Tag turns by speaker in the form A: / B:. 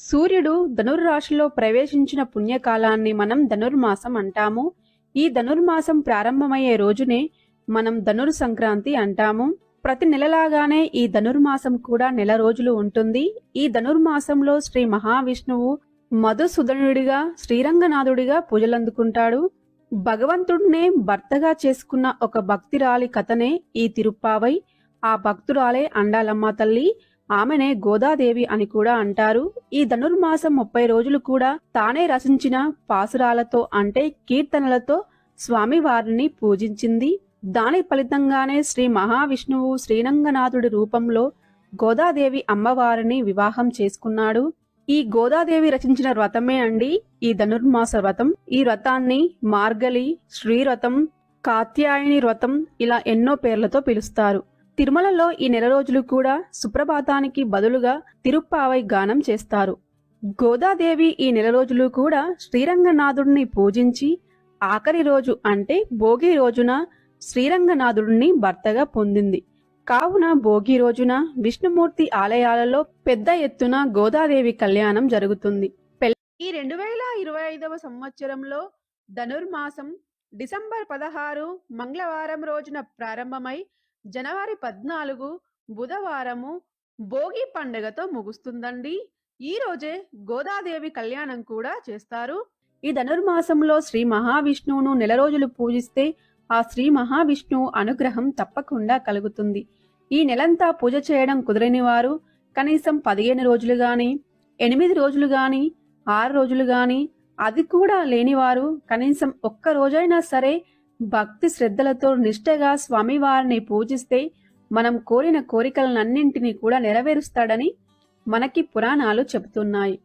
A: సూర్యుడు ధనుర్రాశిలో ప్రవేశించిన పుణ్యకాలాన్ని మనం ధనుర్మాసం అంటాము. ఈ ధనుర్మాసం ప్రారంభమయ్యే రోజునే మనం ధనుర్ సంక్రాంతి అంటాము. ప్రతి నెలలాగానే ఈ ధనుర్మాసం కూడా నెల రోజులు ఉంటుంది. ఈ ధనుర్మాసంలో శ్రీ మహావిష్ణువు మధుసూదనుడిగా శ్రీరంగనాథుడిగా పూజలందుకుంటాడు. భగవంతుడినే భర్తగా చేసుకున్న ఒక భక్తిరాలి కథనే ఈ తిరుప్పావై. ఆ భక్తురాలే అండాలమ్మ తల్లి. ఆమెనే గోదాదేవి అని కూడా అంటారు. ఈ ధనుర్మాసం 30 రోజులు కూడా తానే రచించిన పాసురాలతో అంటే కీర్తనలతో స్వామివారిని పూజించింది. దాని ఫలితంగానే శ్రీ మహావిష్ణువు శ్రీరంగనాథుడి రూపంలో గోదాదేవి అమ్మవారిని వివాహం చేసుకున్నాడు. ఈ గోదాదేవి రచించిన వ్రతమే అండి ఈ ధనుర్మాస వ్రతం. ఈ వ్రతాన్ని మార్గలి, శ్రీవ్రతం, కాత్యాయని వ్రతం ఇలా ఎన్నో పేర్లతో పిలుస్తారు. తిరుమలలో ఈ నెల రోజులు కూడా సుప్రభాతానికి బదులుగా తిరుప్పావై గానం చేస్తారు. గోదాదేవి ఈ నెల రోజులు కూడా శ్రీరంగనాథుడిని పూజించి ఆఖరి రోజు అంటే భోగి రోజున శ్రీరంగనాథుడిని భర్తగా పొందింది. కావున భోగి రోజున విష్ణుమూర్తి ఆలయాలలో పెద్ద ఎత్తున గోదాదేవి కళ్యాణం జరుగుతుంది. ఈ 2025వ సంవత్సరంలో ధనుర్మాసం డిసెంబర్ 16 మంగళవారం రోజున ప్రారంభమై జనవరి 14 బుధవారము భోగి పండుగతో ముగుస్తుందండి. ఈ రోజే గోదాదేవి కళ్యాణం కూడా చేస్తారు. ఈ ధనుర్మాసంలో శ్రీ మహావిష్ణువును నెల రోజులు పూజిస్తే ఆ శ్రీ మహావిష్ణువు అనుగ్రహం తప్పకుండా కలుగుతుంది. ఈ నెలంతా పూజ చేయడం కుదరని వారు కనీసం 15 రోజులు గాని, 8 రోజులు గాని, 6 రోజులు గాని, అది కూడా లేనివారు కనీసం ఒక్క రోజైనా సరే భక్తి శ్రద్ధలతో నిష్ఠగా స్వామివారిని పూజిస్తే మనం కోరిన కోరికలన్నింటినీ కూడా నెరవేరుస్తాడని మనకి పురాణాలు చెబుతున్నాయి.